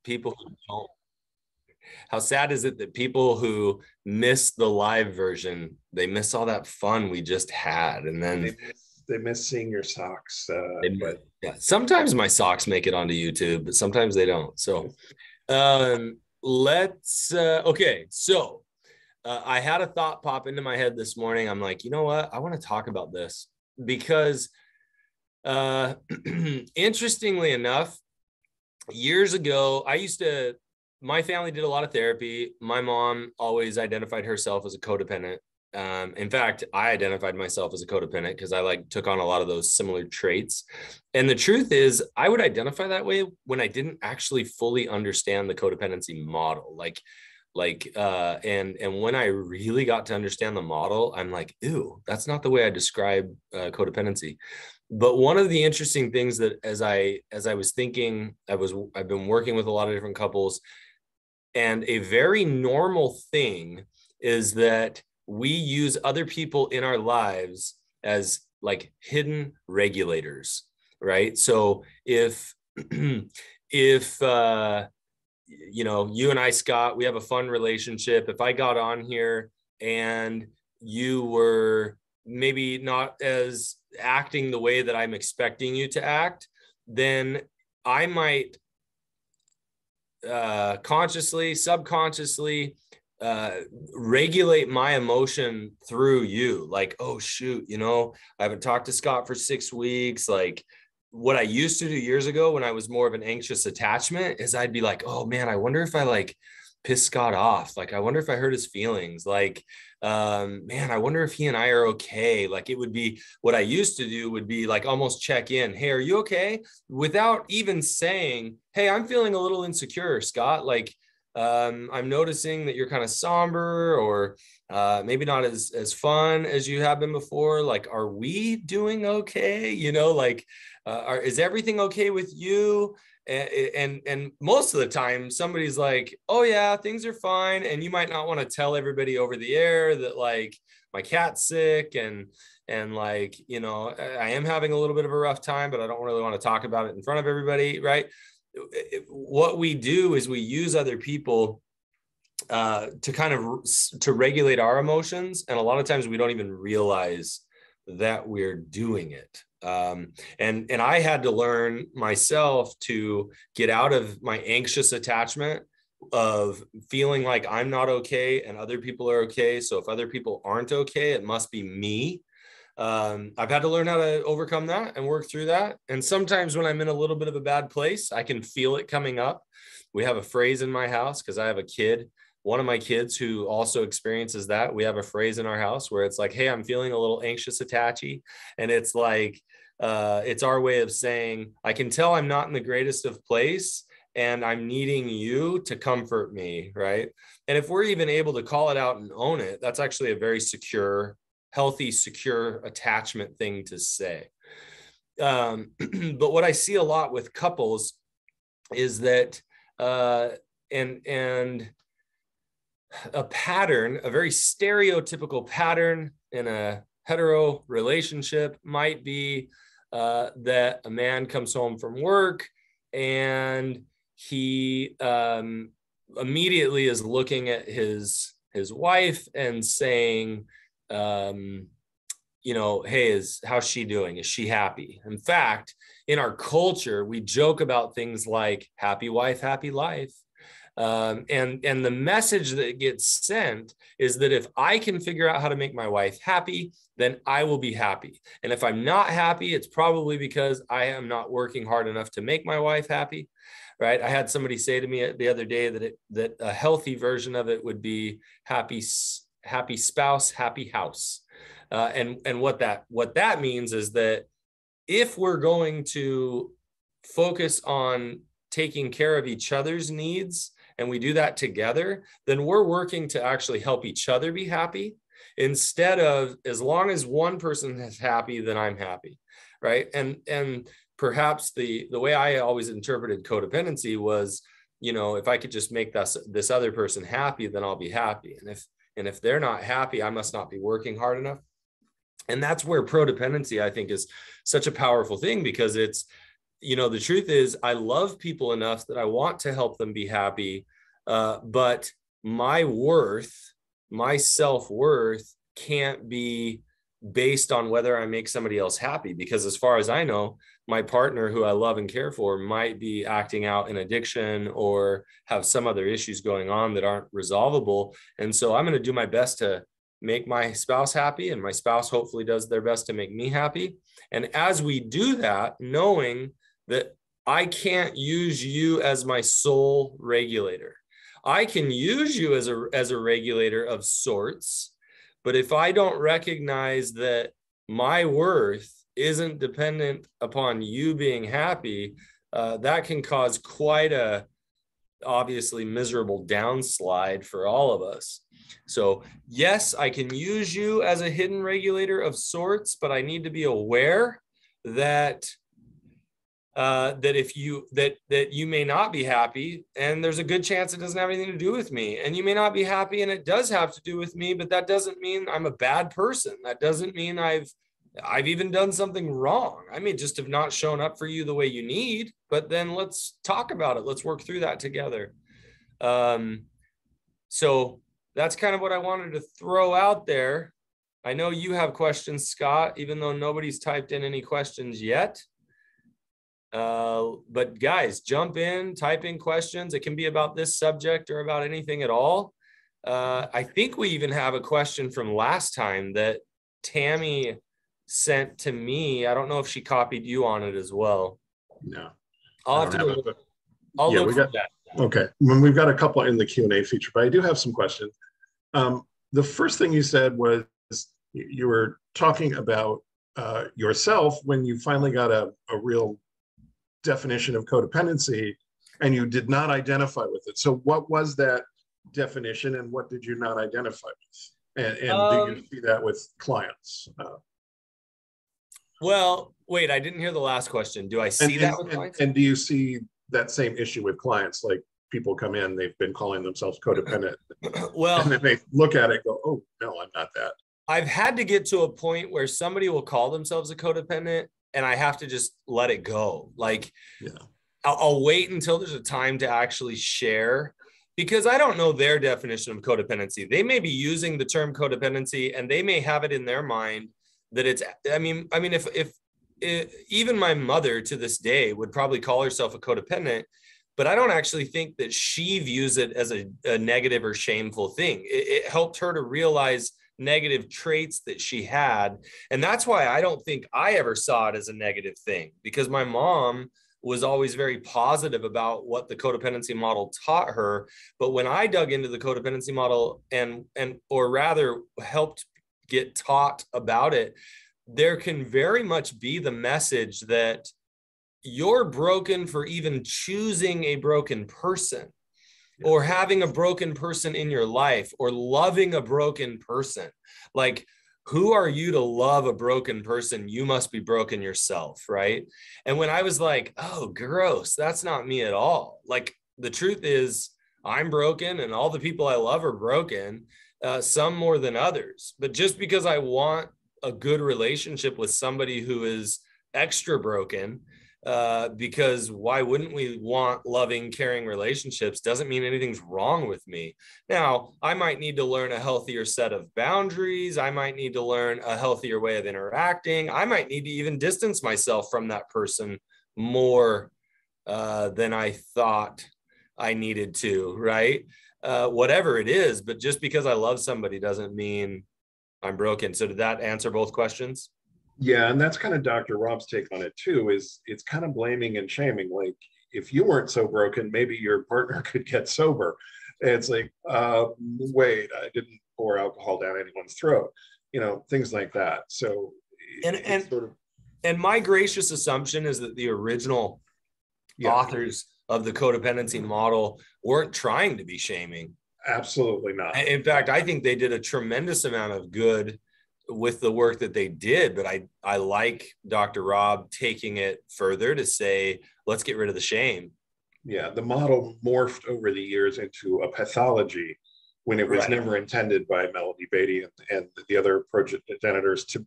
people who don't, how sad is it that people who miss the live version, they miss all that fun we just had. And then they miss seeing your socks. But yeah, sometimes my socks make it onto YouTube, but sometimes they don't. So okay. So I had a thought pop into my head this morning. I'm like, you know what? I want to talk about this because interestingly enough, years ago, my family did a lot of therapy. My mom always identified herself as a codependent. In fact, I identified myself as a codependent because I took on a lot of those similar traits. And the truth is, I would identify that way when I didn't actually fully understand the codependency model. And when I really got to understand the model, I'm like, ew, that's not the way I describe codependency. But one of the interesting things that as I was thinking, I've been working with a lot of different couples, and a very normal thing is that we use other people in our lives as like hidden regulators, right? So if you and I, Scott, we have a fun relationship. If I got on here and you were maybe not as acting the way that I'm expecting you to act, then I might consciously, subconsciously regulate my emotion through you. Like, oh shoot, I haven't talked to Scott for 6 weeks. Like, what I used to do years ago when I was more of an anxious attachment is I'd be like, oh man, I wonder if I piss Scott off. Like, I wonder if I hurt his feelings. Like, man, I wonder if he and I are okay. Like, it would be, what I used to do would be like almost check in. Hey, are you okay? Without even saying, hey, I'm feeling a little insecure, Scott. Like, I'm noticing that you're kind of somber, or maybe not as fun as you have been before. Like, are we doing okay? Is everything okay with you? And most of the time somebody's like, oh yeah, things are fine. And you might not want to tell everybody over the air that like my cat's sick and like, I am having a little bit of a rough time, but I don't really want to talk about it in front of everybody, right? What we do is we use other people to regulate our emotions, and a lot of times we don't even realize that we're doing it. And I had to learn myself to get out of my anxious attachment of feeling like I'm not okay and other people are okay. So if other people aren't okay, it must be me. I've had to learn how to overcome that and work through that. And sometimes when I'm in a little bit of a bad place, I can feel it coming up. We have a phrase in my house because I have a kid, one of my kids who also experiences that. We have a phrase in our house where it's like, hey, I'm feeling a little anxious attachy. And it's like, it's our way of saying, I can tell I'm not in the greatest of place and I'm needing you to comfort me, right? And if we're even able to call it out and own it, that's actually a very secure, healthy, secure attachment thing to say. But what I see a lot with couples is that, and a pattern, a very stereotypical pattern in a hetero relationship might be that a man comes home from work and he immediately is looking at his wife and saying, hey, how's she doing? Is she happy? In fact, in our culture, we joke about things like happy wife, happy life. And the message that gets sent is that if I can figure out how to make my wife happy, then I will be happy. And if I'm not happy, it's probably because I am not working hard enough to make my wife happy, right? I had somebody say to me the other day that a healthy version of it would be happy spouse, happy house. And what that means is that if we're going to focus on taking care of each other's needs, and we do that together, then we're working to actually help each other be happy, instead of, as long as one person is happy, then I'm happy, right? And perhaps the way I always interpreted codependency was, if I could just make this other person happy, then I'll be happy. And if they're not happy, I must not be working hard enough. And that's where prodependency, I think, is such a powerful thing, because the truth is I love people enough that I want to help them be happy. But my worth, my self-worth can't be based on whether I make somebody else happy, because as far as I know, my partner who I love and care for might be acting out in addiction or have some other issues going on that aren't resolvable. And so I'm going to do my best to make my spouse happy, and my spouse hopefully does their best to make me happy. And as we do that, knowing that I can't use you as my sole regulator. I can use you as a regulator of sorts, but if I don't recognize that my worth isn't dependent upon you being happy, that can cause quite a obviously miserable downslide for all of us. So yes, I can use you as a hidden regulator of sorts, but I need to be aware that that you may not be happy, and there's a good chance it doesn't have anything to do with me. And you may not be happy and it does have to do with me, but that doesn't mean I'm a bad person. That doesn't mean I've even done something wrong. I may just have not shown up for you the way you need, but then let's talk about it. Let's work through that together. So that's kind of what I wanted to throw out there. I know you have questions, Scott, even though nobody's typed in any questions yet. But guys, jump in, type in questions. It can be about this subject or about anything at all. I think we even have a question from last time that Tammy sent to me. I don't know if she copied you on it as well. No. I'll look for that. Okay. We've got a couple in the Q&A feature, but I do have some questions. The first thing you said was you were talking about yourself when you finally got a real definition of codependency and you did not identify with it. So what was that definition and what did you not identify with? And do you see that with clients? Well, wait, I didn't hear the last question. Do I see that with clients? And do you see that same issue with clients? Like people come in, they've been calling themselves codependent. Well, and then they look at it and go, oh, no, I'm not that. I've had to get to a point where somebody will call themselves a codependent and I have to just let it go. Like, yeah. I'll wait until there's a time to actually share, because I don't know their definition of codependency. They may be using the term codependency and they may have it in their mind that it's, I mean, if even my mother to this day would probably call herself a codependent, but I don't actually think that she views it as a negative or shameful thing. It helped her to realize negative traits that she had. And that's why I don't think I ever saw it as a negative thing, because my mom was always very positive about what the codependency model taught her. But when I dug into the codependency model or rather helped get taught about it, there can very much be the message that you're broken for even choosing a broken person, or having a broken person in your life, or loving a broken person. Like, who are you to love a broken person? You must be broken yourself, right? And when I was like, oh, gross, that's not me at all. Like, the truth is I'm broken and all the people I love are broken, some more than others. But just because I want a good relationship with somebody who is extra broken, because why wouldn't we want loving, caring relationships, doesn't mean anything's wrong with me. Now, I might need to learn a healthier set of boundaries. I might need to learn a healthier way of interacting. I might need to even distance myself from that person more than I thought I needed to, right? Whatever it is, but just because I love somebody doesn't mean I'm broken. So did that answer both questions? Yeah, and that's kind of Dr. Rob's take on it too, is it's kind of blaming and shaming. Like, if you weren't so broken, maybe your partner could get sober. And it's like, wait, I didn't pour alcohol down anyone's throat, things like that. So and my gracious assumption is that the original authors of the codependency model weren't trying to be shaming. Absolutely not. In fact, I think they did a tremendous amount of good with the work that they did, but I like Dr. Rob taking it further to say, let's get rid of the shame. Yeah, the model morphed over the years into a pathology when it was Right. never intended by Melody Beatty and the other progenitors to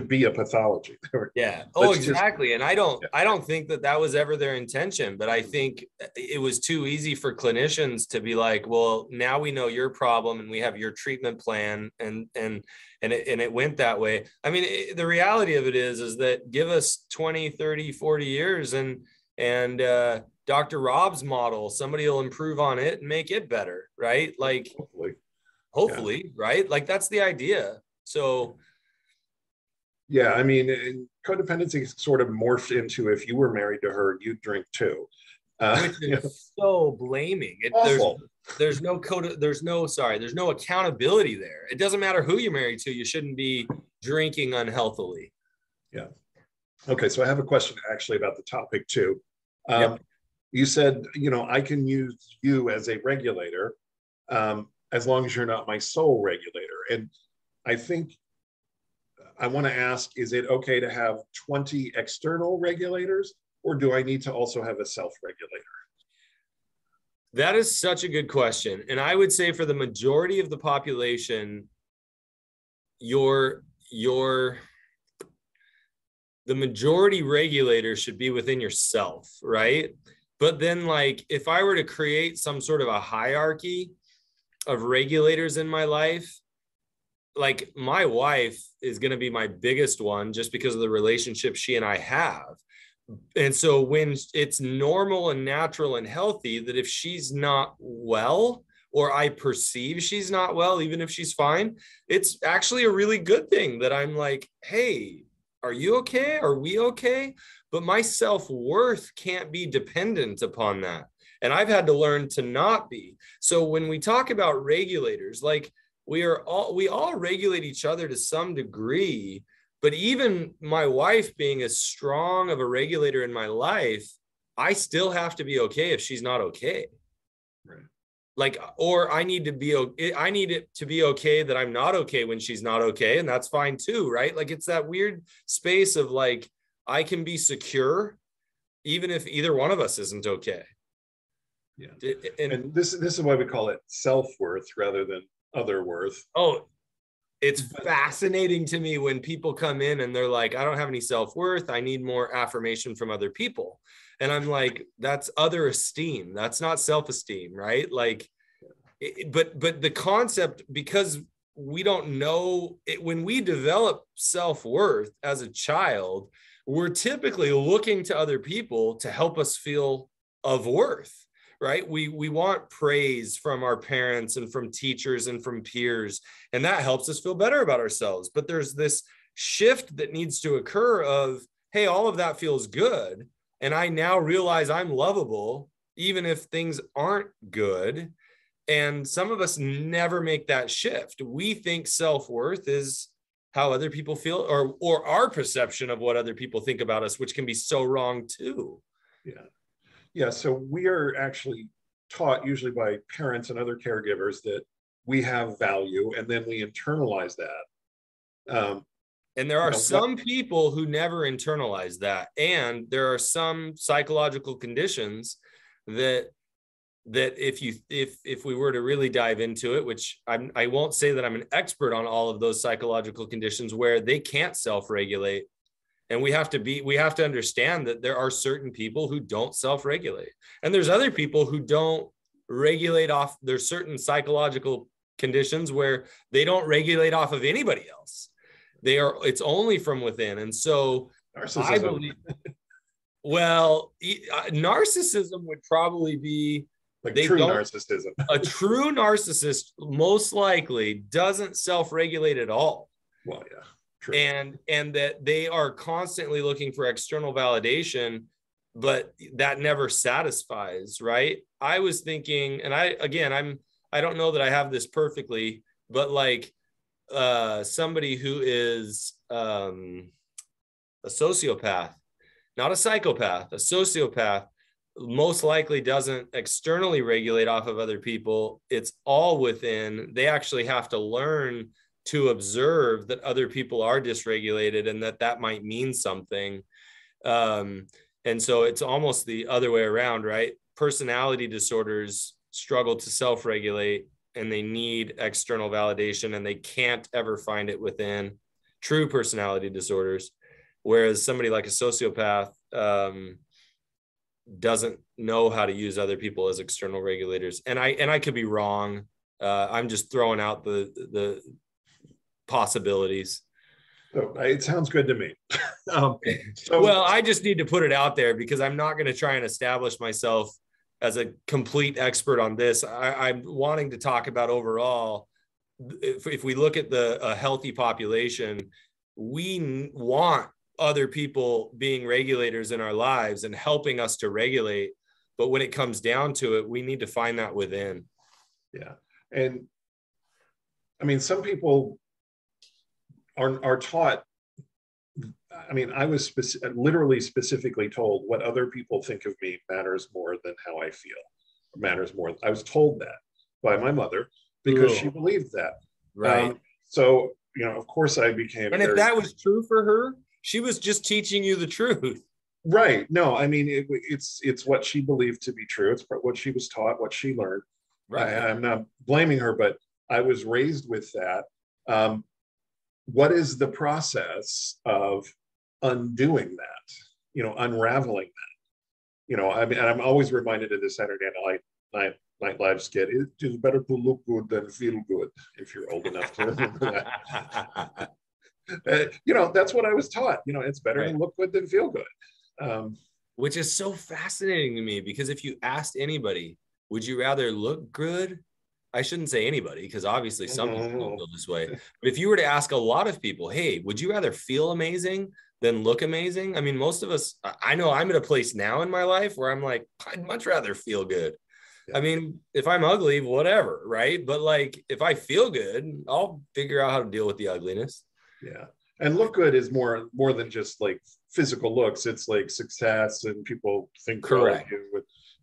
be a pathology. Yeah. Oh, Let's just, exactly. And yeah, I don't think that that was ever their intention, but I think it was too easy for clinicians to be like, well, now we know your problem and we have your treatment plan, and it went that way. I mean, the reality of it is that give us 20, 30, 40 years and Dr. Rob's model, somebody will improve on it and make it better, right? Like, hopefully, yeah. Right? Like, that's the idea. So, yeah, I mean, codependency sort of morphed into, if you were married to her, you'd drink too. Which is so blaming. Awful. There's no accountability there. It doesn't matter who you're married to. You shouldn't be drinking unhealthily. Yeah. Okay. So I have a question actually about the topic too. Yep. You said, I can use you as a regulator as long as you're not my sole regulator. And I think I want to ask, is it okay to have 20 external regulators, or do I need to also have a self-regulator? That is such a good question. And I would say for the majority of the population, the majority regulator should be within yourself, right? But then, like, if I were to create some sort of a hierarchy of regulators in my life, like, my wife is going to be my biggest one just because of the relationship she and I have. And so when it's normal and natural and healthy that if she's not well, or I perceive she's not well, even if she's fine, it's actually a really good thing that I'm like, hey, are you okay? Are we okay? But my self-worth can't be dependent upon that. And I've had to learn to not be. So when we talk about regulators, like, we all regulate each other to some degree, but even my wife being as strong of a regulator in my life, I still have to be okay if she's not okay. Right. Like, or I need it to be okay that I'm not okay when she's not okay. And that's fine too, right? Like, it's that weird space of like, I can be secure even if either one of us isn't okay. Yeah. And this is why we call it self-worth rather than other worth. Oh, it's fascinating to me when people come in and they're like, I don't have any self-worth. I need more affirmation from other people. And I'm like, that's other esteem. That's not self-esteem, right? Like, but the concept, because we don't know it, when we develop self-worth as a child, we're typically looking to other people to help us feel of worth. Right? We want praise from our parents and from teachers and from peers, and that helps us feel better about ourselves. But there's this shift that needs to occur of, hey, all of that feels good, and I now realize I'm lovable, even if things aren't good. And some of us never make that shift. We think self-worth is how other people feel, or our perception of what other people think about us, which can be so wrong too. Yeah. Yeah, so we are actually taught usually by parents and other caregivers that we have value, and then we internalize that. And there are some people who never internalize that. And there are some psychological conditions that if we were to really dive into it, which I won't say that I'm an expert on all of those psychological conditions, where they can't self-regulate. And we have to understand that there are certain people who don't self-regulate. And there's other people who don't regulate off. There's certain psychological conditions where they don't regulate off of anybody else. It's only from within. And so narcissism. I believe, well, narcissism would probably be like true narcissism. A true narcissist most likely doesn't self-regulate at all. Well, yeah. True. And that they are constantly looking for external validation, but that never satisfies, right? I was thinking, and I don't know that I have this perfectly, but like somebody who is a sociopath, not a psychopath, a sociopath, most likely doesn't externally regulate off of other people. It's all within. They actually have to learn to observe that other people are dysregulated and that might mean something. And so it's almost the other way around, right? Personality disorders struggle to self-regulate, and they need external validation, and they can't ever find it within true personality disorders. Whereas somebody like a sociopath doesn't know how to use other people as external regulators. And I could be wrong. I'm just throwing out the possibilities. So it sounds good to me. Well, I just need to put it out there because I'm not going to try and establish myself as a complete expert on this. I'm wanting to talk about overall, if we look at a healthy population, we want other people being regulators in our lives and helping us to regulate. But when it comes down to it, we need to find that within. Yeah. And I mean, some people are taught, I mean, I was literally specifically told what other people think of me matters more than how I feel. Matters more. I was told that by my mother because she believed that. Right. So, you know, of course I became. And if that was true for her, she was just teaching you the truth. Right. No, I mean, it's what she believed to be true. It's what she was taught, what she learned. Right. I'm not blaming her, but I was raised with that. What is the process of undoing that? You know, unraveling that. You know, I mean, and I'm always reminded of the Saturday Night Live skit. It is better to look good than feel good, if you're old enough to remember that. You know, that's what I was taught. You know, it's better to look good than feel good. Which is so fascinating to me, because if you asked anybody, would you rather look good? I shouldn't say anybody, because obviously some people don't feel this way. But if you were to ask a lot of people, hey, would you rather feel amazing than look amazing? I mean, most of us, I know I'm at a place now in my life where I'm like, I'd much rather feel good. I mean, if I'm ugly, whatever, right? But like, if I feel good, I'll figure out how to deal with the ugliness. Yeah. And look good is more than just like physical looks. It's like success, and people think correct.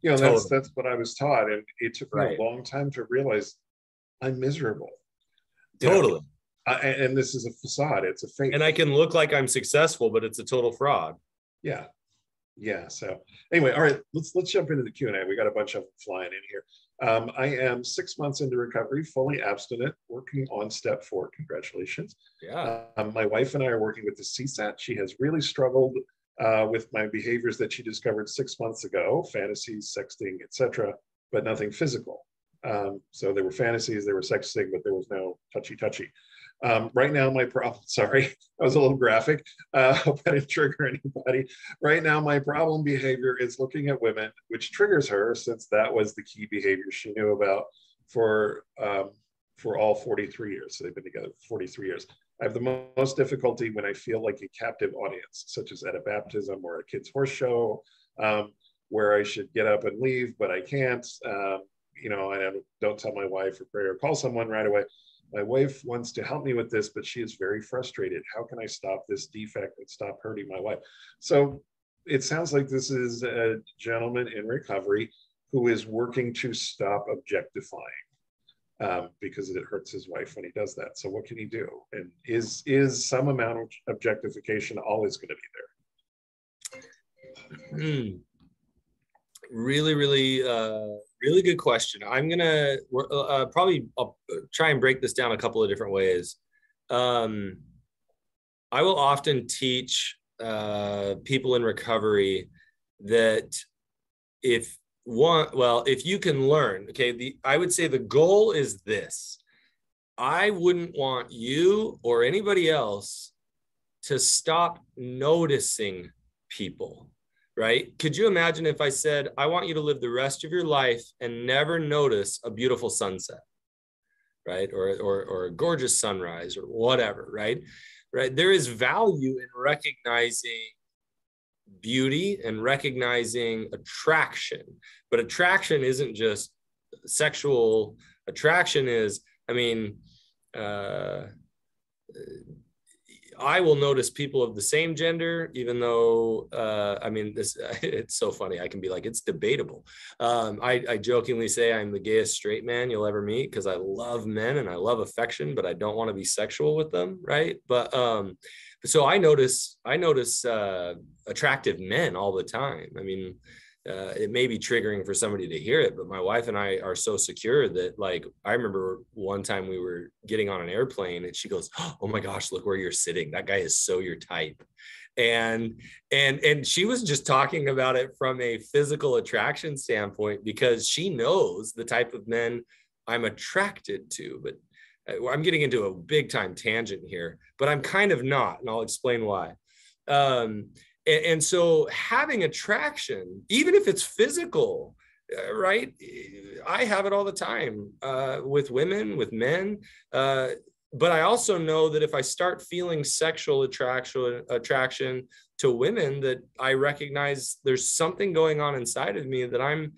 You know, totally. That's what I was taught. And it took me a long time to realize I'm miserable. Totally. And this is a facade. It's a fake. And I can look like I'm successful, but it's a total fraud. Yeah. Yeah. So anyway, all right, let's jump into the Q&A. We got a bunch of them flying in here. I am 6 months into recovery, fully abstinent, working on step 4. Congratulations. Yeah. My wife and I are working with the CSAT. She has really struggled with my behaviors that she discovered 6 months ago, fantasies, sexting, etc., but nothing physical. So there were fantasies, there were sexting, but there was no touchy. Right now, my problem, sorry, that was a little graphic. Hope I didn't trigger anybody. Right now, my problem behavior is looking at women, which triggers her, since that was the key behavior she knew about for all 43 years. So they've been together for 43 years. I have the most difficulty when I feel like a captive audience, such as at a baptism or a kid's horse show, where I should get up and leave, but I can't. You know, I don't tell my wife or pray or call someone right away. My wife wants to help me with this, but she is very frustrated. How can I stop this defect and stop hurting my wife? So it sounds like this is a gentleman in recovery who is working to stop objectifying because it hurts his wife when he does that. So what can he do? And is some amount of objectification always going to be there? Really good question. I'm gonna probably I'll try and break this down a couple of different ways. I will often teach people in recovery that if you can learn, okay, I would say the goal is this. I wouldn't want you or anybody else to stop noticing people. Right? Could you imagine if I said, I want you to live the rest of your life and never notice a beautiful sunset, right? Or a gorgeous sunrise or whatever, right? Right? There is value in recognizing beauty and recognizing attraction, but attraction isn't just sexual. Attraction is, I mean, I will notice people of the same gender, even though, I mean, it's so funny. I can be like, it's debatable. I jokingly say I'm the gayest straight man you'll ever meet because I love men and I love affection, but I don't want to be sexual with them, right? But so I notice attractive men all the time. I mean, it may be triggering for somebody to hear it, but my wife and I are so secure that, like, I remember one time we were getting on an airplane and she goes, "Oh my gosh, look where you're sitting. That guy is so your type." And she was just talking about it from a physical attraction standpoint, because she knows the type of men I'm attracted to. But I'm getting into a big time tangent here, but I'm kind of not, and I'll explain why. And so having attraction, even if it's physical, right? I have it all the time with women, with men. But I also know that if I start feeling sexual attraction to women, that I recognize there's something going on inside of me that I'm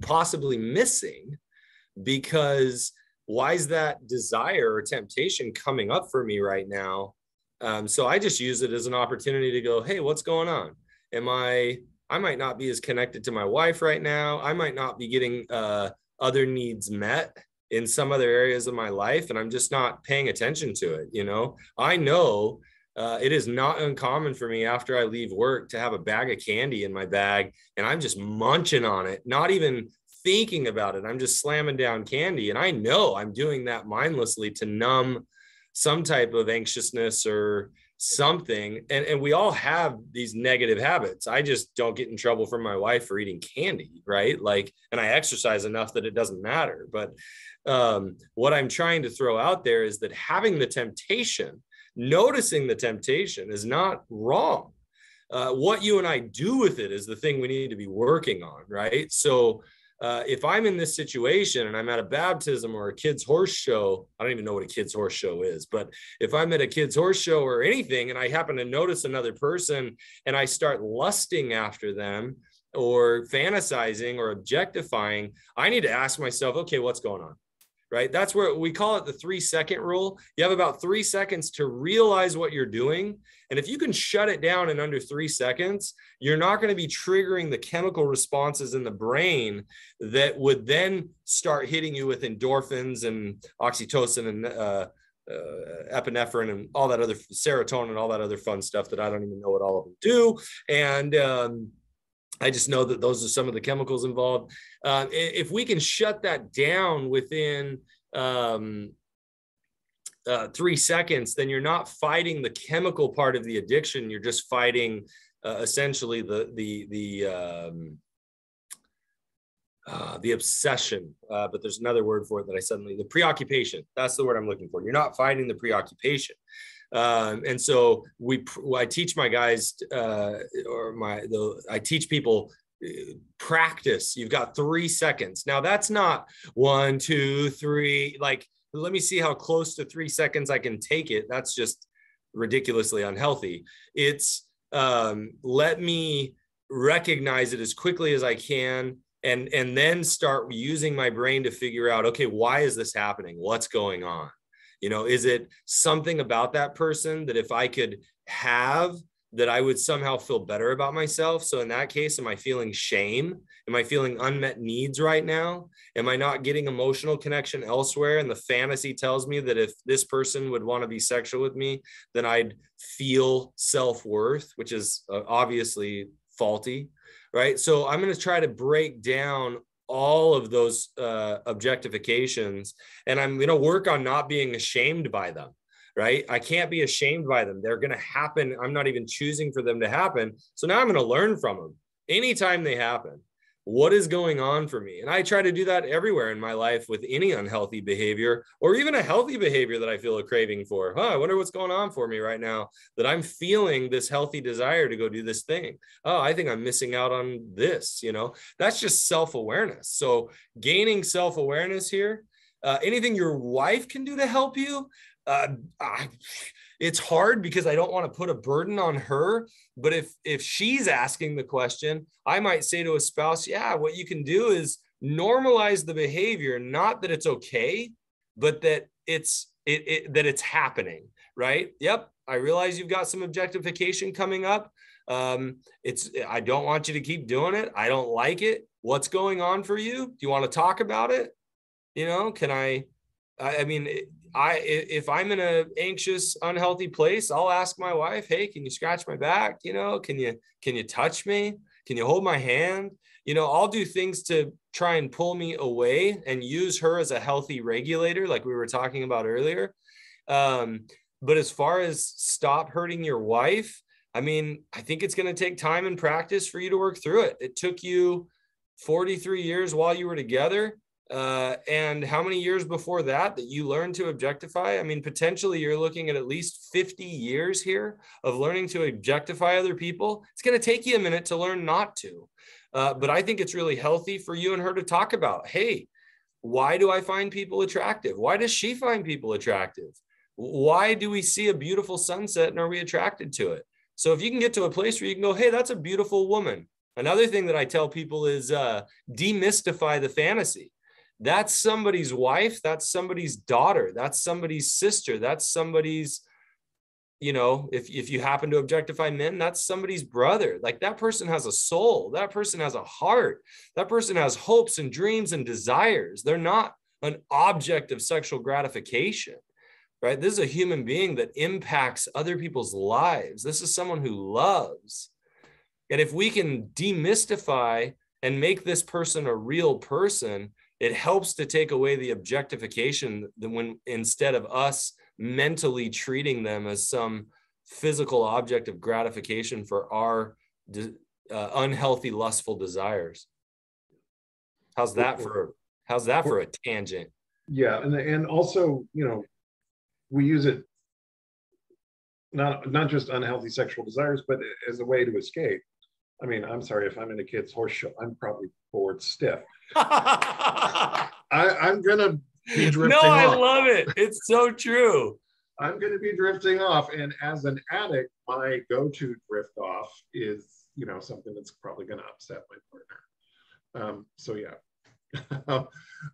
possibly missing, because why is that desire or temptation coming up for me right now? So I just use it as an opportunity to go, hey, what's going on? I might not be as connected to my wife right now. I might not be getting other needs met in some other areas of my life, and I'm just not paying attention to it. I know it is not uncommon for me after I leave work to have a bag of candy in my bag, and I'm just munching on it, not even thinking about it. I'm just slamming down candy. And I know I'm doing that mindlessly to numb some type of anxiousness or something. And we all have these negative habits. I just don't get in trouble from my wife for eating candy, right? Like, and I exercise enough that it doesn't matter. But what I'm trying to throw out there is that having the temptation, noticing the temptation, is not wrong. What you and I do with it is the thing we need to be working on, right? So if I'm in this situation and I'm at a baptism or a kid's horse show, I don't even know what a kid's horse show is, but if I'm at a kid's horse show or anything, and I happen to notice another person and I start lusting after them or fantasizing or objectifying, I need to ask myself, okay, what's going on? Right? That's where we call it the 3-second rule. You have about 3 seconds to realize what you're doing. And if you can shut it down in under 3 seconds, you're not going to be triggering the chemical responses in the brain that would then start hitting you with endorphins and oxytocin and epinephrine and all that other serotonin and all that other fun stuff that I don't even know what all of them do. And I just know that those are some of the chemicals involved. If we can shut that down within 3 seconds, then you're not fighting the chemical part of the addiction. You're just fighting essentially the obsession. But there's another word for it that the preoccupation. That's the word I'm looking for. You're not fighting the preoccupation. And so I teach my guys I teach people, practice. You've got 3 seconds. Now that's not 1, 2, 3, like, let me see how close to 3 seconds I can take it. That's just ridiculously unhealthy. It's let me recognize it as quickly as I can, and then start using my brain to figure out, okay, why is this happening? What's going on? Is it something about that person that if I could have, that I would somehow feel better about myself? So in that case, am I feeling shame? Am I feeling unmet needs right now? Am I not getting emotional connection elsewhere? And the fantasy tells me that if this person would want to be sexual with me, then I'd feel self-worth, which is obviously faulty, right? So I'm going to try to break down all of those objectifications, and I'm going to work on not being ashamed by them, right? I can't be ashamed by them. They're going to happen. I'm not even choosing for them to happen. So now I'm going to learn from them anytime they happen. What is going on for me? And I try to do that everywhere in my life with any unhealthy behavior, or even a healthy behavior that I feel a craving for. I wonder what's going on for me right now that I'm feeling this healthy desire to go do this thing. I think I'm missing out on this, that's just self-awareness. So gaining self-awareness here, anything your wife can do to help you, it's hard because I don't want to put a burden on her. But if she's asking the question, I might say to a spouse, yeah, what you can do is normalize the behavior, not that it's okay, but that it's happening, right? Yep. I realize you've got some objectification coming up. I don't want you to keep doing it. I don't like it. What's going on for you? Do you want to talk about it? Can I mean, if I'm in an anxious, unhealthy place, I'll ask my wife, hey, can you scratch my back? Can you touch me? Can you hold my hand? I'll do things to try and pull me away and use her as a healthy regulator, like we were talking about earlier. But as far as stop hurting your wife, I think it's going to take time and practice for you to work through it. It took you 43 years while you were together. And how many years before that you learned to objectify? Potentially you're looking at least 50 years here of learning to objectify other people. It's going to take you a minute to learn not to. But I think it's really healthy for you and her to talk about, hey, why do I find people attractive? Why does she find people attractive? Why do we see a beautiful sunset and are we attracted to it? So if you can get to a place where you can go, hey, that's a beautiful woman. Another thing that I tell people is demystify the fantasy. That's somebody's wife. That's somebody's daughter. That's somebody's sister. That's somebody's, if you happen to objectify men, that's somebody's brother. Like, that person has a soul. That person has a heart. That person has hopes and dreams and desires. They're not an object of sexual gratification, right? This is a human being that impacts other people's lives. This is someone who loves. And if we can demystify and make this person a real person, it helps to take away the objectification when, instead of us mentally treating them as some physical object of gratification for our unhealthy, lustful desires. How's that for a tangent? Yeah, and also, we use it not just unhealthy sexual desires, but as a way to escape. I'm sorry, if I'm in a kid's horse show, I'm probably bored stiff. I'm gonna be drifting off. I love it. It's so true. I'm gonna be drifting off, and as an addict, my go-to drift off is, something that's probably gonna upset my partner. So yeah.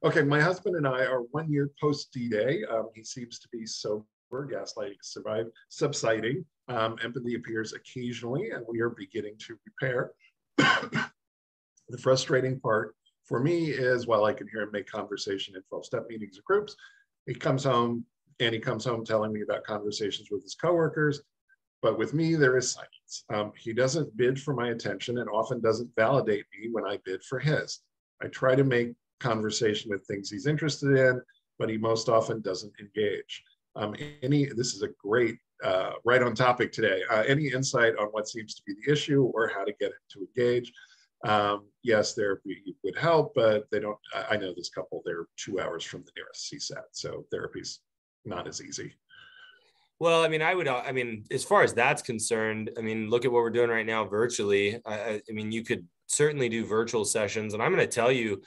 Okay, my husband and I are 1 year post D-Day. He seems to be sober, gaslighting subsiding. Empathy appears occasionally, and we are beginning to repair. The frustrating part for me is, while I can hear him make conversation in 12-step meetings or groups, he comes home telling me about conversations with his coworkers. But with me, there is silence. He doesn't bid for my attention and often doesn't validate me when I bid for his. I try to make conversation with things he's interested in, but he most often doesn't engage. This is a great, right on topic today. Any insight on what seems to be the issue or how to get him to engage? Yes, therapy would help, but they don't. I know this couple, they're 2 hours from the nearest CSAT, so therapy's not as easy. Well, as far as that's concerned, look at what we're doing right now virtually. You could certainly do virtual sessions, and I'm going to tell you,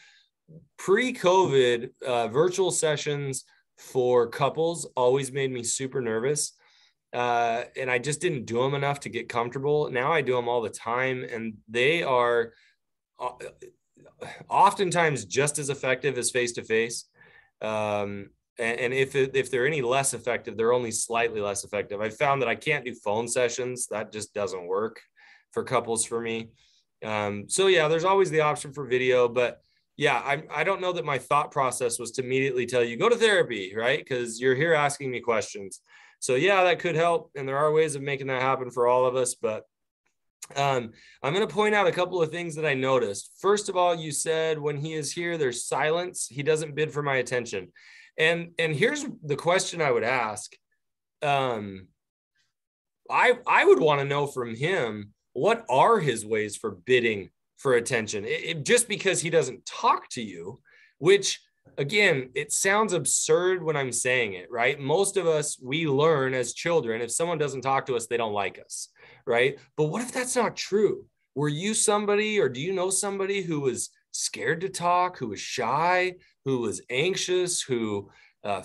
pre-COVID, virtual sessions for couples always made me super nervous. And I just didn't do them enough to get comfortable. Now I do them all the time, and they are oftentimes just as effective as face-to-face. And if they're any less effective, they're only slightly less effective. I found that I can't do phone sessions. That just doesn't work for couples for me. So yeah, there's always the option for video, but yeah, I don't know that my thought process was to immediately tell you, go to therapy, right? Because you're here asking me questions. So yeah, that could help. And there are ways of making that happen for all of us. But I'm going to point out a couple of things that I noticed. First of all, you said when he is here, there's silence. He doesn't bid for my attention. And here's the question I would ask. I would want to know from him, what are his ways for bidding for attention? Just because he doesn't talk to you, which again, it sounds absurd when I'm saying it, right? Most of us, we learn as children, if someone doesn't talk to us, they don't like us, right? But what if that's not true? Were you somebody, or do you know somebody who was scared to talk, who was shy, who was anxious, who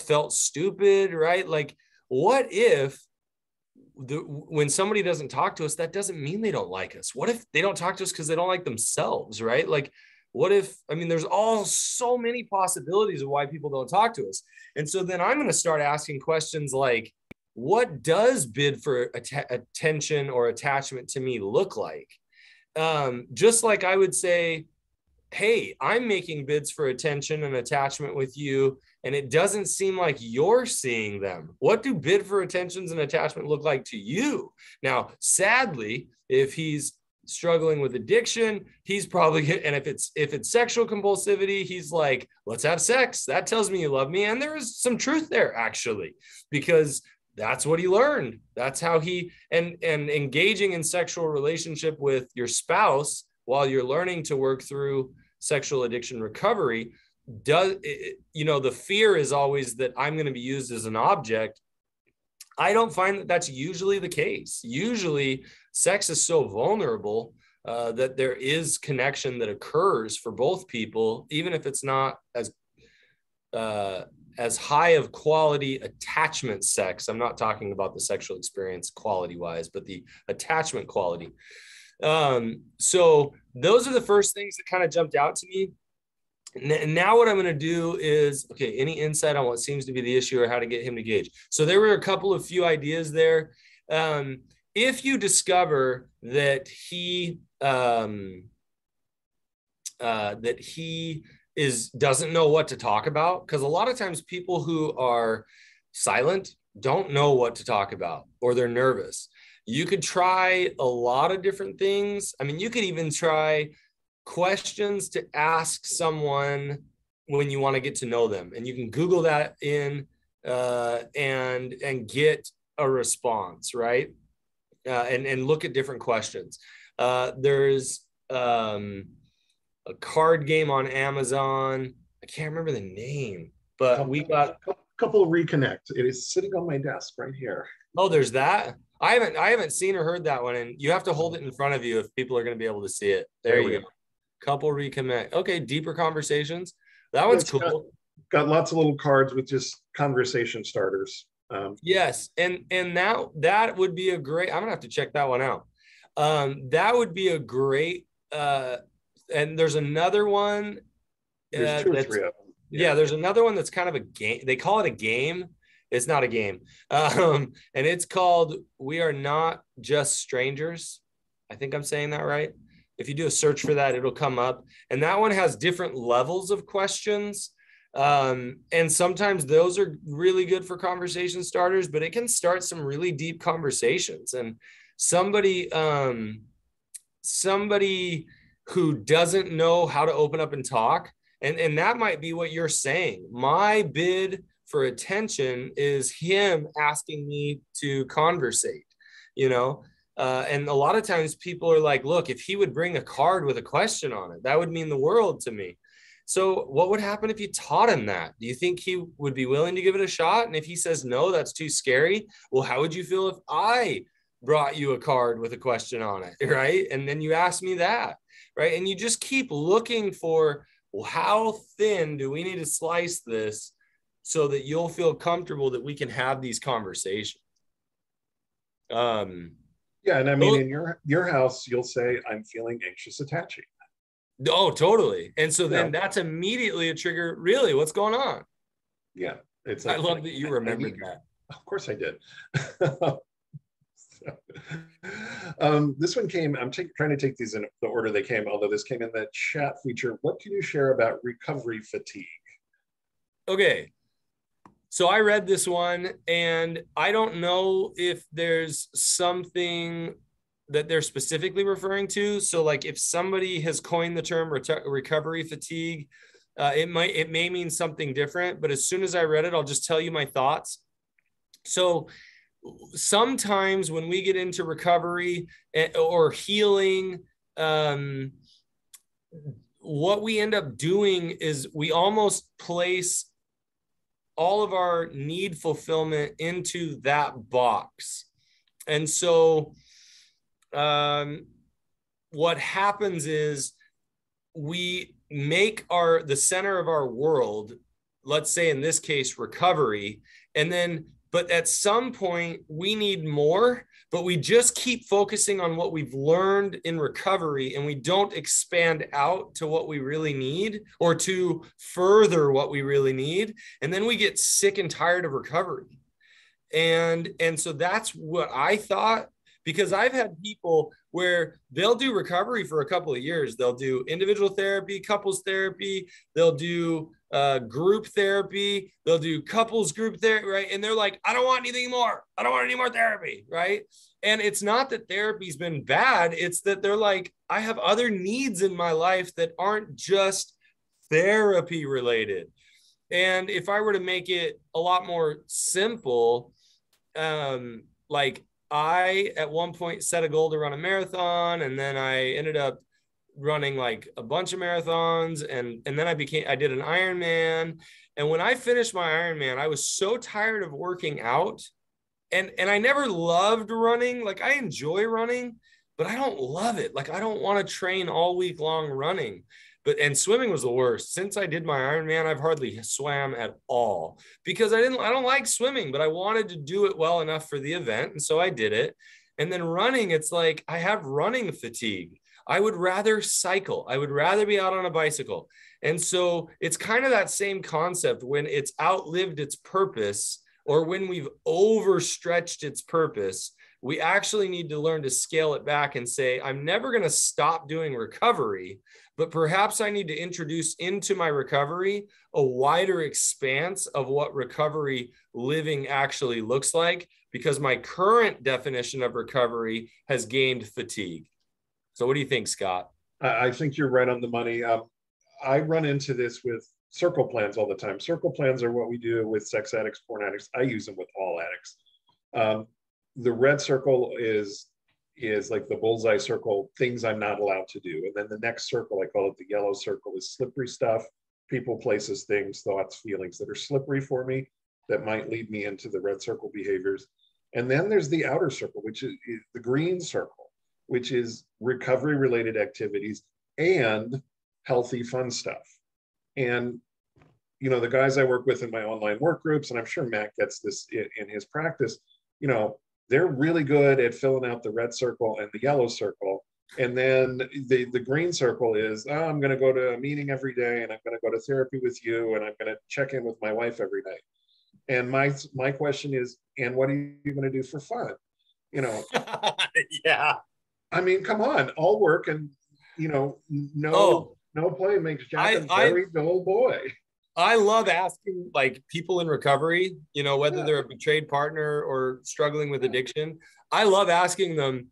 felt stupid, right? Like, what if when somebody doesn't talk to us, that doesn't mean they don't like us? What if they don't talk to us because they don't like themselves, right? Like, what if, there's so many possibilities of why people don't talk to us. And so then I'm going to start asking questions like, what does bid for attention or attachment to me look like? Just like I would say, hey, I'm making bids for attention and attachment with you, and it doesn't seem like you're seeing them. What do bid for attentions and attachment look like to you? Now, sadly, if he's struggling with addiction, he's probably, and if it's sexual compulsivity, he's like, let's have sex. That tells me you love me. And there is some truth there, actually, because that's what he learned. That's how and engaging in sexual relationship with your spouse while you're learning to work through sexual addiction recovery the fear is always that I'm going to be used as an object. I don't find that that's usually the case. Usually sex is so vulnerable that there is connection that occurs for both people, even if it's not as high of quality attachment sex. I'm not talking about the sexual experience quality wise, but the attachment quality. So those are the first things that kind of jumped out to me. Now what I'm going to do is, okay, any insight on what seems to be the issue or how to get him to engage? So there were a few ideas there. If you discover that he doesn't know what to talk about, because a lot of times people who are silent don't know what to talk about, or they're nervous. You could try a lot of different things. I mean, you could even try questions to ask someone when you want to get to know them, and you can Google that in and get a response, right? And look at different questions. There's a card game on Amazon. I can't remember the name, but we got a couple of Reconnect. It is sitting on my desk right here. Oh, there's that. I haven't seen or heard that one, and you have to hold it in front of you if people are going to be able to see it. There you go. Couple Reconnect. Okay, deeper conversations. That one's cool. Got lots of little cards with just conversation starters. Yes, and that would be a great. I'm gonna have to check that one out. That would be a great. And there's another one. There's two or three of them. Yeah, there's another one that's kind of a game. They call it a game. It's not a game. And it's called We Are Not Just Strangers. I think I'm saying that right. If you do a search for that, it'll come up. And that one has different levels of questions. And sometimes those are really good for conversation starters, but it can start some really deep conversations. And somebody who doesn't know how to open up and talk, and that might be what you're saying. My bid for attention is him asking me to conversate, and a lot of times people are like, look, if he would bring a card with a question on it, that would mean the world to me. So what would happen if you taught him that? Do you think he would be willing to give it a shot? And if he says, no, that's too scary. Well, how would you feel if I brought you a card with a question on it, right? And then you ask me that, right? And you just keep looking for, well, how thin do we need to slice this so that you'll feel comfortable that we can have these conversations? Yeah, and I mean, in your house, you'll say, I'm feeling anxious attaching. Oh, totally. And so then that's immediately a trigger. Really, what's going on? Yeah. It's I love that you remembered that. Of course I did. This one came, I'm trying to take these in the order they came, although this came in the chat feature. What can you share about recovery fatigue? Okay. So I read this one, and I don't know if there's something that they're specifically referring to. So like if somebody has coined the term recovery fatigue, it may mean something different, but as soon as I read it, I'll just tell you my thoughts. So sometimes when we get into recovery or healing, what we end up doing is we almost place all of our need fulfillment into that box. And so what happens is we make the center of our world, let's say in this case, recovery. But at some point we need more, but we just keep focusing on what we've learned in recovery, and we don't expand out to what we really need or to further what we really need. And then we get sick and tired of recovery. And so that's what I thought, Because I've had people where they'll do recovery for a couple of years. They'll do individual therapy, couples therapy, they'll do group therapy, they'll do couples group therapy, right? And they're like, I don't want anything more. I don't want any more therapy, right? And it's not that therapy's been bad. It's that they're like, I have other needs in my life that aren't just therapy related. And if I were to make it a lot more simple, like I at one point set a goal to run a marathon, and then I ended up running like a bunch of marathons, and then I did an Ironman. And when I finished my Ironman, I was so tired of working out, and I never loved running. Like I enjoy running, but I don't love it. Like I don't want to train all week long running. And swimming was the worst. Since I did my Ironman, I've hardly swam at all because I don't like swimming, but I wanted to do it well enough for the event. And so I did it. And then running, it's like, I have running fatigue. I would rather cycle. I would rather be out on a bicycle. And so it's kind of that same concept when it's outlived its purpose, or when we've overstretched its purpose. We actually need to learn to scale it back and say, I'm never going to stop doing recovery, but perhaps I need to introduce into my recovery a wider expanse of what recovery living actually looks like, because my current definition of recovery has gained fatigue. So what do you think, Scott? I think you're right on the money. I run into this with circle plans all the time. Circle plans are what we do with sex addicts, porn addicts. I use them with all addicts. The red circle is like the bullseye circle, things I'm not allowed to do. And then the next circle, I call it the yellow circle, is slippery stuff, people, places, things, thoughts, feelings that are slippery for me that might lead me into the red circle behaviors. And then there's the outer circle, which is the green circle, which is recovery related activities and healthy, fun stuff. And, you know, the guys I work with in my online work groups, and I'm sure Matt gets this in his practice, you know, they're really good at filling out the red circle and the yellow circle. And then the green circle is, oh, I'm going to go to a meeting every day, and I'm going to go to therapy with you, and I'm going to check in with my wife every day. And my question is, and what are you going to do for fun? You know, Yeah. I mean, come on, all work and, you know, no play makes Jack a very dull boy. I love asking like people in recovery, you know, whether they're a betrayed partner or struggling with addiction. I love asking them,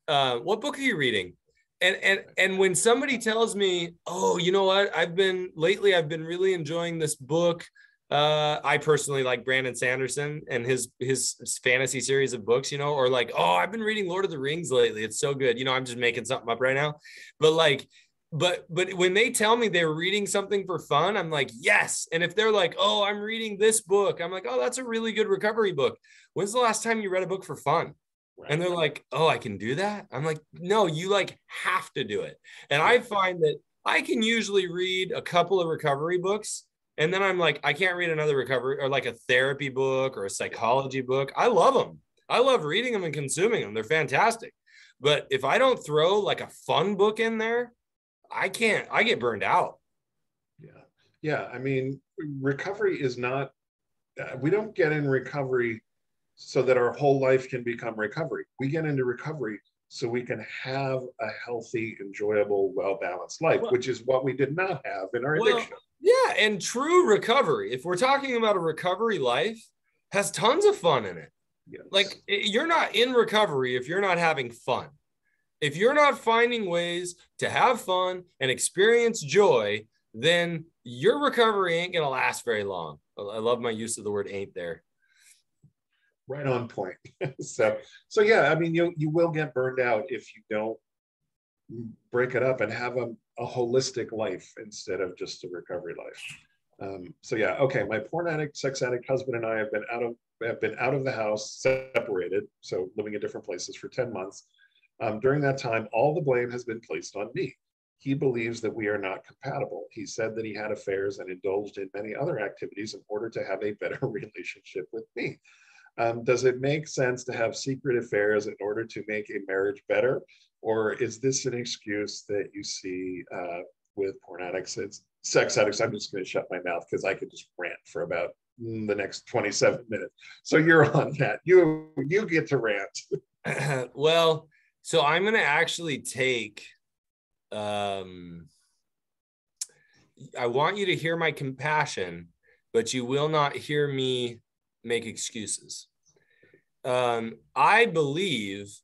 what book are you reading? And when somebody tells me, oh, you know what, I've been really enjoying this book. I personally like Brandon Sanderson and his fantasy series of books, you know, or like, oh, I've been reading Lord of the Rings lately. It's so good. You know, I'm just making something up right now. But like, but when they tell me they're reading something for fun, I'm like, yes. And if they're like, oh, I'm reading this book, I'm like, oh, that's a really good recovery book. When's the last time you read a book for fun? Right. And they're like, oh, I can do that. I'm like, no, you like have to do it. And I find that I can usually read a couple of recovery books, and then I'm like, I can't read another recovery or like a therapy book or a psychology book. I love them. I love reading them and consuming them. They're fantastic. But if I don't throw like a fun book in there, I get burned out. Yeah. I mean, recovery is not, we don't get in recovery so that our whole life can become recovery. We get into recovery so we can have a healthy, enjoyable, well-balanced life, which is what we did not have in our addiction. Yeah. And true recovery, if we're talking about a recovery life, has tons of fun in it. Yes. Like you're not in recovery if you're not having fun. If you're not finding ways to have fun and experience joy, then your recovery ain't going to last very long. I love my use of the word ain't there. Right on point. So yeah, I mean, you will get burned out if you don't break it up and have a holistic life instead of just a recovery life. So yeah, okay. My porn addict, sex addict husband and I have been out of the house, separated, so living in different places for 10 months. During that time, all the blame has been placed on me. He believes that we are not compatible. He said that he had affairs and indulged in many other activities in order to have a better relationship with me. Does it make sense to have secret affairs in order to make a marriage better? Or is this an excuse that you see with porn addicts and sex addicts? I'm just going to shut my mouth because I could just rant for about the next 27 minutes. So you're on that. You get to rant. Well, so I'm going to actually take, I want you to hear my compassion, but you will not hear me make excuses. I believe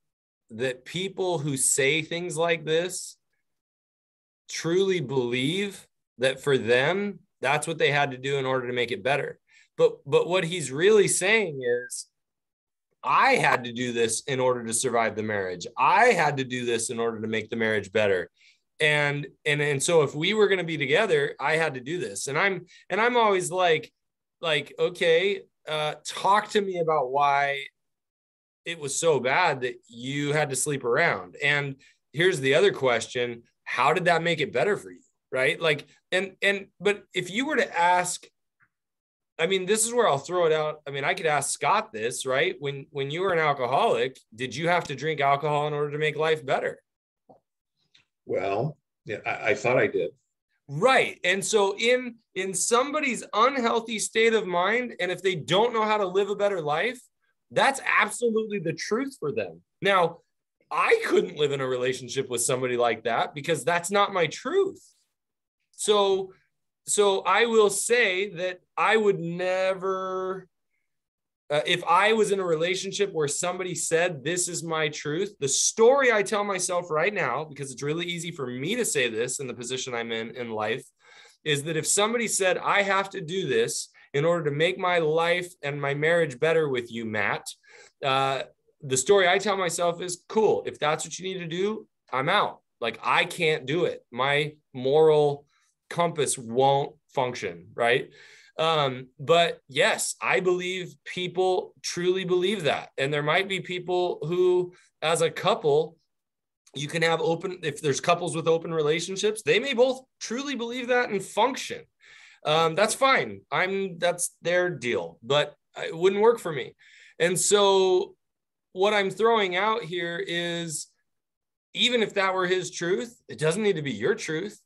that people who say things like this truly believe that for them, that's what they had to do in order to make it better. But what he's really saying is, I had to do this in order to survive the marriage. I had to do this in order to make the marriage better. And so if we were going to be together, I had to do this. And I'm always like, okay, talk to me about why it was so bad that you had to sleep around. And here's the other question: how did that make it better for you? Right? Like, but if you were to ask, I mean, this is where I'll throw it out. I mean, I could ask Scott this, right? When you were an alcoholic, did you have to drink alcohol in order to make life better? Well, yeah, I thought I did. Right. And so in somebody's unhealthy state of mind, and if they don't know how to live a better life, that's absolutely the truth for them. Now, I couldn't live in a relationship with somebody like that because that's not my truth. So I will say that I would never, if I was in a relationship where somebody said, this is my truth, the story I tell myself right now, because it's really easy for me to say this in the position I'm in life, is that if somebody said, I have to do this in order to make my life and my marriage better with you, Matt, the story I tell myself is, cool, if that's what you need to do, I'm out. Like, I can't do it. My moral compass won't function, right? But yes, I believe people truly believe that. And there might be people who, as a couple, you can have open, if there's couples with open relationships, they may both truly believe that and function. That's fine. That's their deal, but it wouldn't work for me. And so what I'm throwing out here is, even if that were his truth, it doesn't need to be your truth.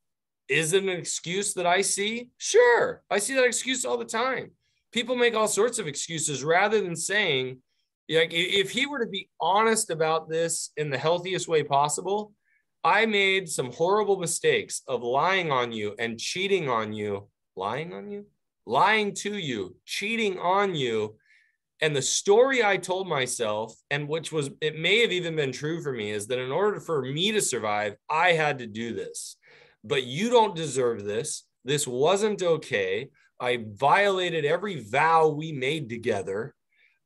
Is it an excuse that I see? Sure. I see that excuse all the time. People make all sorts of excuses rather than saying, like, if he were to be honest about this in the healthiest way possible, I made some horrible mistakes of lying on you and cheating on you, lying to you, cheating on you. And the story I told myself, and which was, it may have even been true for me, is that in order for me to survive, I had to do this. But you don't deserve this. This wasn't okay. I violated every vow we made together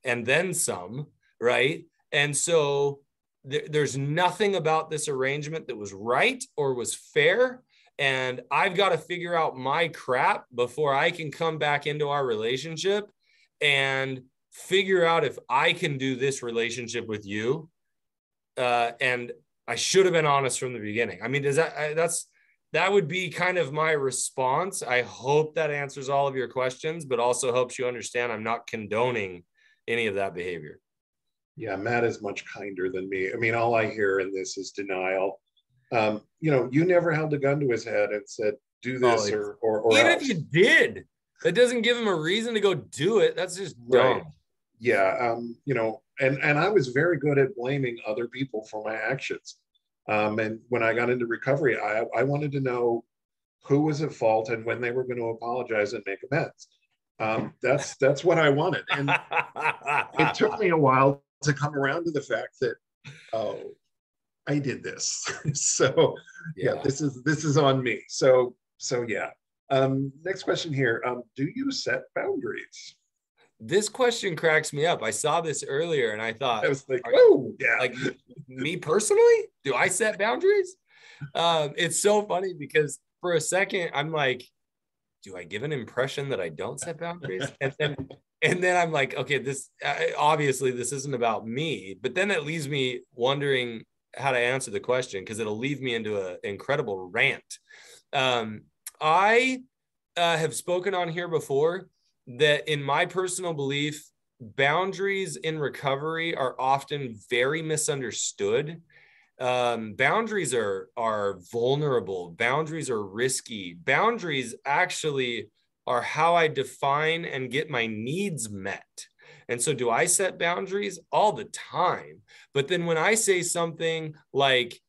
and then some, right? And so there's nothing about this arrangement that was right or was fair. And I've got to figure out my crap before I can come back into our relationship and figure out if I can do this relationship with you. And I should have been honest from the beginning. I mean, that would be kind of my response. I hope that answers all of your questions, but also helps you understand I'm not condoning any of that behavior. Yeah, Matt is much kinder than me. I mean, all I hear in this is denial. You never held a gun to his head and said, do this or even else. if you did, that doesn't give him a reason to go do it. That's just dumb. Right. Yeah. And I was very good at blaming other people for my actions. And when I got into recovery, I wanted to know who was at fault and when they were going to apologize and make amends. That's what I wanted. And it took me a while to come around to the fact that, oh, I did this. So yeah, this is on me. So yeah. Next question here. Do you set boundaries? This question cracks me up. I saw this earlier and I thought, I was like, oh yeah. Like, me personally, do I set boundaries? It's so funny because for a second I'm like, do I give an impression that I don't set boundaries? And then I'm like, okay, this obviously this isn't about me, but then it leaves me wondering how to answer the question, because it'll leave me into an incredible rant. I have spoken on here before that in my personal belief, boundaries in recovery are often very misunderstood. Boundaries are vulnerable. Boundaries are risky. Boundaries actually are how I define and get my needs met. And so do I set boundaries? All the time. But then when I say something like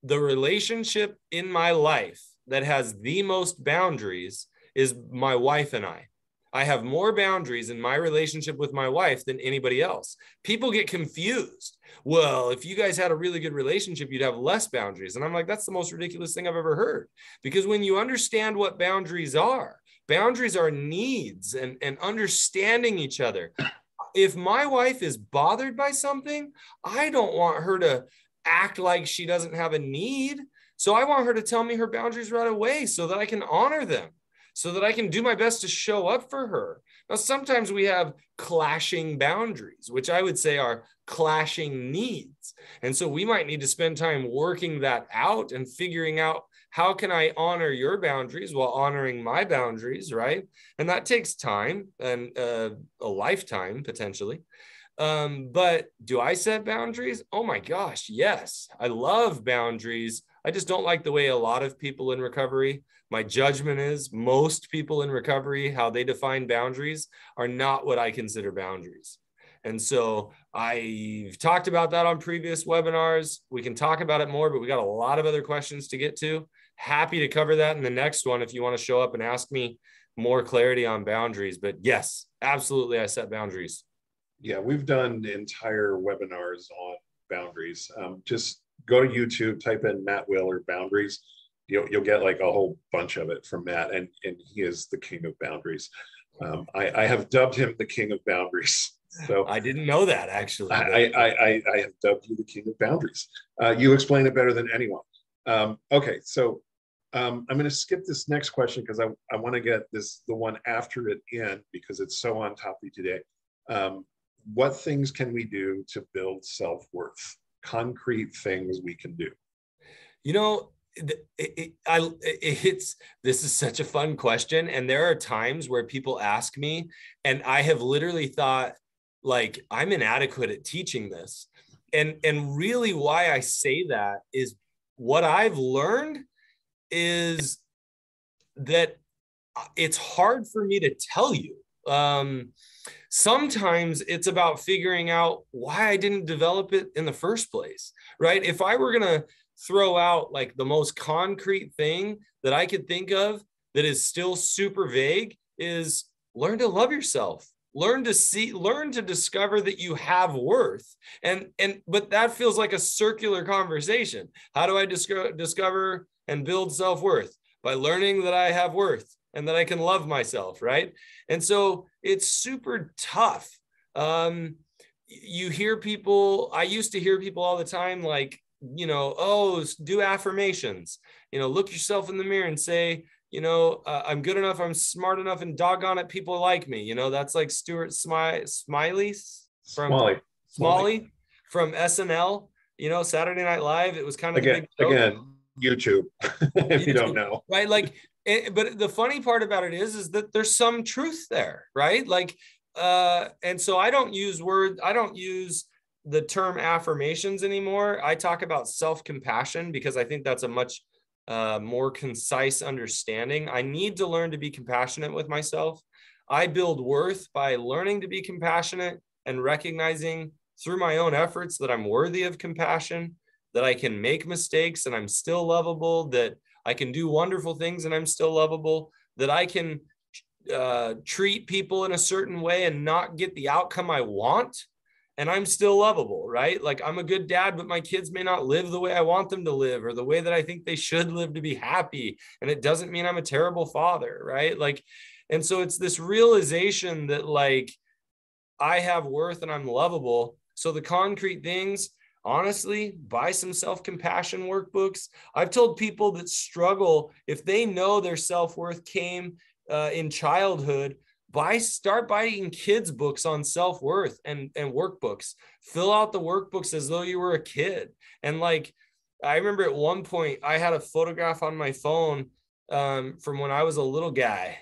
the relationship in my life that has the most boundaries is my wife and I have more boundaries in my relationship with my wife than anybody else. People get confused. Well, if you guys had a really good relationship, you'd have less boundaries. And I'm like, that's the most ridiculous thing I've ever heard. Because when you understand what boundaries are needs and understanding each other. If my wife is bothered by something, I don't want her to act like she doesn't have a need. So I want her to tell me her boundaries right away so that I can honor them, so that I can do my best to show up for her. Now, sometimes we have clashing boundaries, which I would say are clashing needs. And so we might need to spend time working that out and figuring out, how can I honor your boundaries while honoring my boundaries, right? And that takes time and a lifetime potentially. But do I set boundaries? Oh my gosh, yes. I love boundaries. I just don't like the way a lot of people in recovery, my judgment is most people in recovery, how they define boundaries are not what I consider boundaries. And so I've talked about that on previous webinars. We can talk about it more, but we got a lot of other questions to get to. Happy to cover that in the next one if you want to show up and ask me more clarity on boundaries. But yes, absolutely, I set boundaries. Yeah, we've done entire webinars on boundaries. Just go to YouTube, type in Matt Wheeler boundaries. You'll get like a whole bunch of it from Matt, and he is the king of boundaries. I have dubbed him the king of boundaries. So I didn't know that actually. I have dubbed you the king of boundaries. You explain it better than anyone. Okay, so I'm going to skip this next question because I want to get the one after it in because it's so on topic today. What things can we do to build self-worth? Concrete things we can do. You know, this is such a fun question. And there are times where people ask me, and I have literally thought, like, I'm inadequate at teaching this. And really why I say that is what I've learned is that it's hard for me to tell you. Sometimes it's about figuring out why I didn't develop it in the first place, right? If I were going to throw out like the most concrete thing that I could think of that is still super vague is learn to love yourself. Learn to discover that you have worth. But that feels like a circular conversation. How do I discover and build self-worth? By learning that I have worth and that I can love myself, right? And so it's super tough. You hear people, I used to hear people all the time, like, oh, do affirmations, look yourself in the mirror and say, I'm good enough, I'm smart enough, and doggone it, people like me. That's like Stuart Smalley from SNL, Saturday Night Live. It was kind of again, YouTube, if you don't know. Right? Like, but the funny part about it is that there's some truth there, right? Like, and so I don't use the term affirmations anymore. I talk about self-compassion because I think that's a much more concise understanding. I need to learn to be compassionate with myself. I build worth by learning to be compassionate and recognizing through my own efforts that I'm worthy of compassion, that I can make mistakes and I'm still lovable, that I can do wonderful things and I'm still lovable, that I can treat people in a certain way and not get the outcome I want, and I'm still lovable, right? Like, I'm a good dad, but my kids may not live the way I want them to live or the way that I think they should live to be happy. And it doesn't mean I'm a terrible father, right? Like, and so it's this realization that, like, I have worth and I'm lovable. So the concrete things, honestly, buy some self-compassion workbooks. I've told people that struggle, if they know their self-worth came in childhood, start buying kids books on self-worth and workbooks. Fill out the workbooks as though you were a kid. And like, I remember at one point I had a photograph on my phone from when I was a little guy,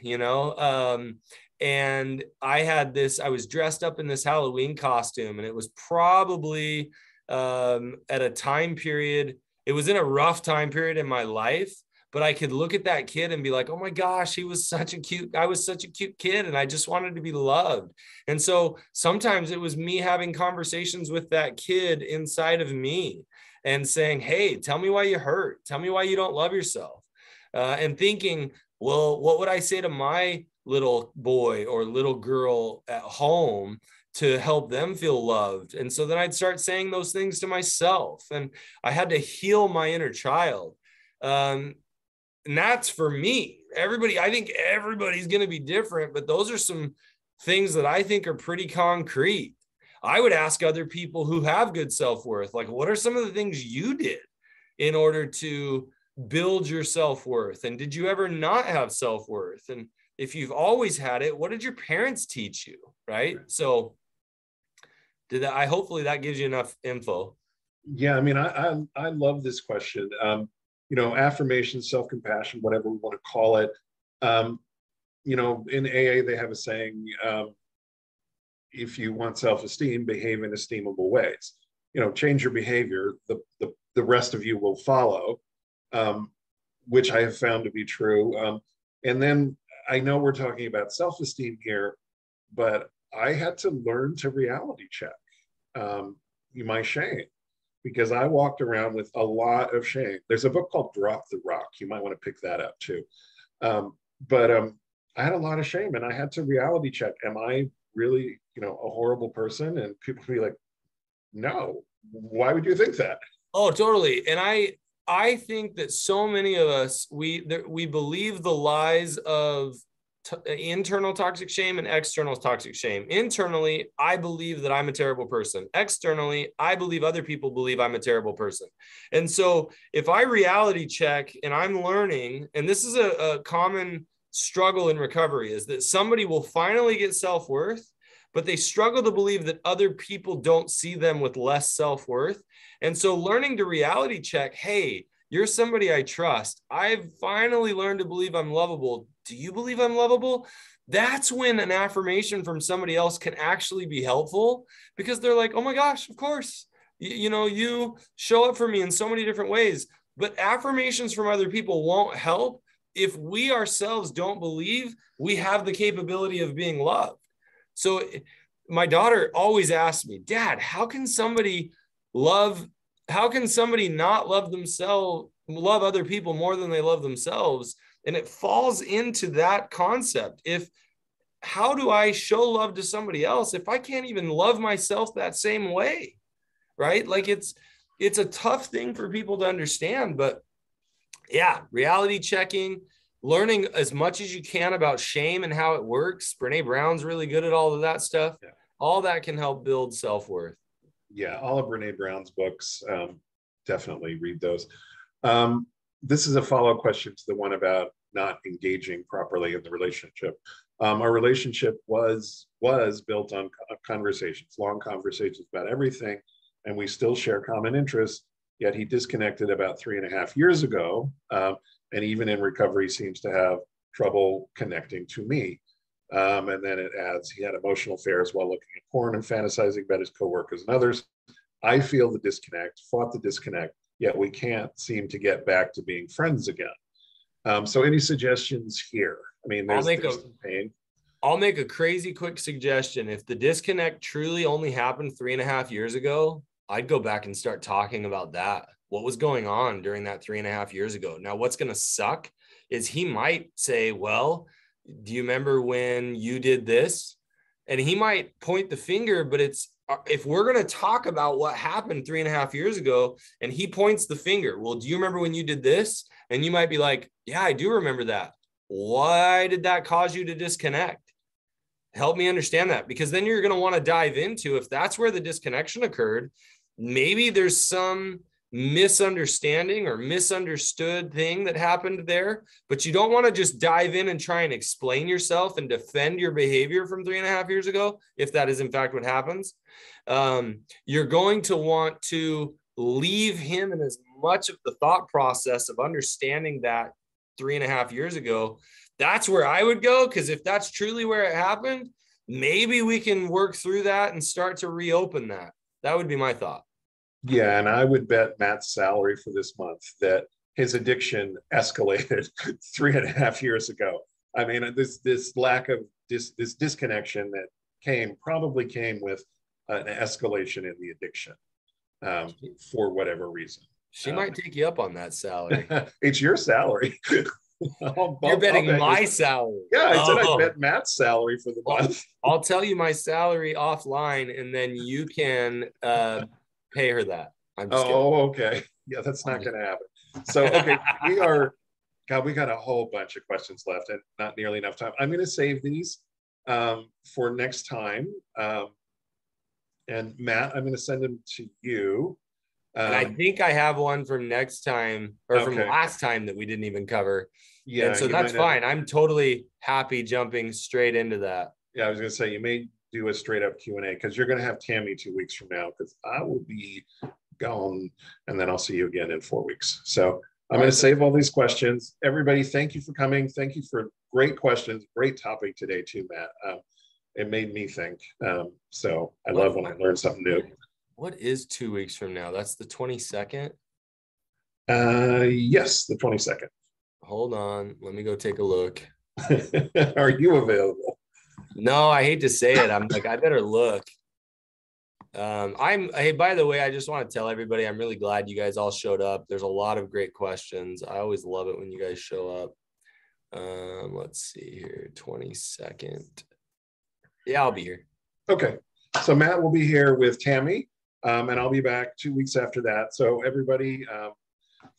and I was dressed up in this Halloween costume, and it was probably at a time period, it was in a rough time period in my life, but I could look at that kid and be like, oh my gosh, I was such a cute kid, and I just wanted to be loved. And so sometimes it was me having conversations with that kid inside of me and saying, hey, tell me why you hurt. Tell me why you don't love yourself. And thinking, well, what would I say to my little boy or little girl at home to help them feel loved? And so then I'd start saying those things to myself, and I had to heal my inner child. And that's for me. I think everybody's going to be different, but those are some things that I think are pretty concrete. I would ask other people who have good self-worth, like, what are some of the things you did in order to build your self-worth? And did you ever not have self-worth? And if you've always had it, what did your parents teach you? Right. So hopefully that gives you enough info. Yeah. I mean, I love this question. Affirmation, self-compassion, whatever we want to call it. In AA, they have a saying, if you want self-esteem, behave in esteemable ways. Change your behavior, the rest of you will follow, which I have found to be true. And then I know we're talking about self-esteem here, but I had to learn to reality check my shame, because I walked around with a lot of shame. There's a book called Drop the Rock. You might want to pick that up too. But I had a lot of shame, and I had to reality check. Am I really, a horrible person? And people would be like, no, why would you think that? Oh, totally. And I think that so many of us, we believe the lies of internal toxic shame and external toxic shame. Internally, I believe that I'm a terrible person. Externally, I believe other people believe I'm a terrible person. And so if I reality check and I'm learning, and this is a common struggle in recovery, is that somebody will finally get self-worth, but they struggle to believe that other people don't see them with less self-worth. And so learning to reality check, hey, you're somebody I trust. I've finally learned to believe I'm lovable. Do you believe I'm lovable? That's when an affirmation from somebody else can actually be helpful, because they're like, oh my gosh, of course, you show up for me in so many different ways. But affirmations from other people won't help if we ourselves don't believe we have the capability of being loved. So my daughter always asks me, Dad, how can somebody not love other people more than they love themselves? And it falls into that concept. How do I show love to somebody else if I can't even love myself that same way? Right? Like it's a tough thing for people to understand, but yeah, reality checking, learning as much as you can about shame and how it works. Brene Brown's really good at all of that stuff. Yeah. All that can help build self-worth. Yeah, all of Brene Brown's books, definitely read those. This is a follow-up question to the one about not engaging properly in the relationship. Our relationship was built on conversations, long conversations about everything, and we still share common interests, yet he disconnected about 3.5 years ago, and even in recovery seems to have trouble connecting to me. And then it adds, he had emotional affairs while looking at porn and fantasizing about his coworkers and others. I feel the disconnect, fought the disconnect, yet we can't seem to get back to being friends again. So any suggestions here? I mean, there's pain. I'll make a crazy quick suggestion. If the disconnect truly only happened 3.5 years ago, I'd go back and start talking about that. What was going on during that 3.5 years ago? Now, what's going to suck is he might say, well, do you remember when you did this? And he might point the finger, but if we're going to talk about what happened 3.5 years ago and he points the finger, well, do you remember when you did this? And you might be like, yeah, I do remember that. Why did that cause you to disconnect? Help me understand that, because then you're going to want to dive into, if that's where the disconnection occurred, maybe there's some misunderstanding or misunderstood thing that happened there, but you don't want to just dive in and try and explain yourself and defend your behavior from 3.5 years ago. If that is in fact what happens, you're going to want to leave him in as much of the thought process of understanding that 3.5 years ago. That's where I would go, because if that's truly where it happened, maybe we can work through that and start to reopen that. That would be my thought. Yeah, and I would bet Matt's salary for this month that his addiction escalated 3.5 years ago. I mean, this lack of this disconnection that probably came with an escalation in the addiction for whatever reason. She might take you up on that salary. It's your salary. You're betting my salary. Yeah, I said I bet Matt's salary for the month. I'll tell you my salary offline, and then you can pay her that. I'm just kidding. Okay. Yeah, that's not going to happen. So, okay, we got a whole bunch of questions left and not nearly enough time. I'm going to save these for next time. And Matt, I'm going to send them to you. And I think I have one from next time or from last time that we didn't even cover. Yeah. And so that's fine. I'm totally happy jumping straight into that. Yeah, I was going to say, you may do a straight up Q&A because you're going to have Tammy 2 weeks from now because I will be gone and then I'll see you again in 4 weeks. So I'm going to save all these questions. Everybody, thank you for coming. Thank you for great questions. Great topic today too, Matt. It made me think. So I love when I learn something new. What is 2 weeks from now? That's the 22nd? Yes, the 22nd. Hold on. Let me go take a look. Are you available? No, I hate to say it. I'm like, I better look. Hey, by the way, I just want to tell everybody, I'm really glad you guys all showed up. There's a lot of great questions. I always love it when you guys show up. Let's see here, 22nd. Yeah, I'll be here. Okay. So Matt will be here with Tammy, and I'll be back 2 weeks after that. So everybody,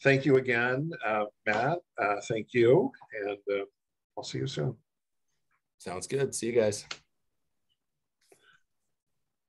thank you again, Matt. Thank you. And I'll see you soon. Sounds good. See you guys.